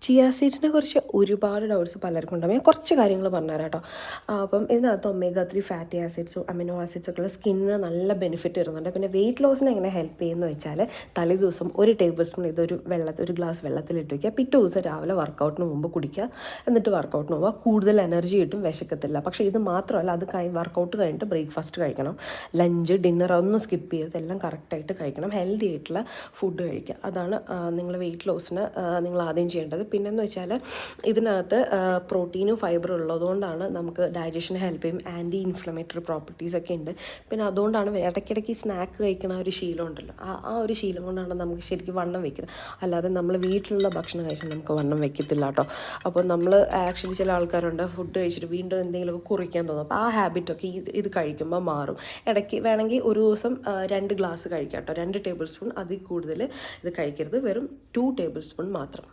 Chia സീഡ്സിനെ കുറിച്ച് ഒരുപാട് doubts പലർക്കും ഉണ്ടാകും. ഞാൻ കുറച്ച് കാര്യങ്ങൾ പറഞ്ഞുതരാം കേട്ടോ. അപ്പം ഇതിനകത്ത് ഒമേഗ 3 ഫാറ്റി ആസിഡ്സും അമിനോ ആസിഡ്സൊക്കെ ഉള്ള സ്കിന്നിന് നല്ല ബെനിഫിറ്റ് വരുന്നുണ്ട്. പിന്നെ വെയിറ്റ് ലോസിന് എങ്ങനെ ഹെൽപ്പ് ചെയ്യുമെന്ന് വെച്ചാൽ തലേ ദിവസം 1 ടേബിൾ സ്പൂൺ ഒരു ഗ്ലാസ് വെള്ളത്തിലിട്ട് വയ്ക്കുക. പിറ്റേ ദിവസം രാവിലെ വർക്കൗട്ടിന് മുമ്പ് കുടിക്കുക. എന്നിട്ട് വർക്കൗട്ടിന് പോവുക. കൂടുതൽ എനർജി കിട്ടും, വിശക്കത്തില്ല. പക്ഷേ ഇത് മാത്രമല്ല, അത് വർക്കൗട്ട് കഴിഞ്ഞിട്ട് ബ്രേക്ക്ഫാസ്റ്റ് കഴിക്കണം. ലഞ്ച് ഡിന്നർ ഒന്നും സ്കിപ്പ് ചെയ്ത് എല്ലാം കറക്റ്റായിട്ട് കഴിക്കണം. ഹെൽത്തി ആയിട്ടുള്ള ഫുഡ് കഴിക്കുക. അതാണ് നിങ്ങൾ വെയിറ്റ് ലോസിന് നിങ്ങൾ ആദ്യം ചെയ്യേണ്ടത്. പിന്നെയെന്ന് വെച്ചാൽ ഇതിനകത്ത് പ്രോട്ടീനും ഫൈബറും ഉള്ളതുകൊണ്ടാണ് നമുക്ക് ഡൈജഷന് ഹെൽപ്പ് ചെയ്യും. ആൻറ്റി ഇൻഫ്ലമേറ്ററി പ്രോപ്പർട്ടീസൊക്കെ ഉണ്ട്. പിന്നെ അതുകൊണ്ടാണ് ഇടയ്ക്കിടയ്ക്ക് സ്നാക്ക് കഴിക്കണ ഒരു ശീലം ഉണ്ടല്ലോ, ആ ഒരു ശീലം കൊണ്ടാണ് നമുക്ക് ശരിക്കും വണ്ണം വെക്കുന്നത്. അല്ലാതെ നമ്മൾ വീട്ടിലുള്ള ഭക്ഷണം കഴിച്ചാൽ നമുക്ക് വണ്ണം വെക്കത്തില്ല കേട്ടോ. അപ്പോൾ നമ്മൾ ആക്ച്വലി ചില ആൾക്കാരുണ്ട് ഫുഡ് കഴിച്ചിട്ട് വീണ്ടും എന്തെങ്കിലുമൊക്കെ കുറിക്കാൻ തോന്നും. അപ്പോൾ ആ ഹാബിറ്റൊക്കെ ഇത് കഴിക്കുമ്പോൾ മാറും. ഇടയ്ക്ക് വേണമെങ്കിൽ ഒരു ദിവസം 2 ഗ്ലാസ് കഴിക്കാം കേട്ടോ. 2 ടേബിൾ സ്പൂൺ, അതിൽ കൂടുതൽ ഇത് കഴിക്കരുത്. വെറും 2 ടേബിൾ സ്പൂൺ മാത്രം.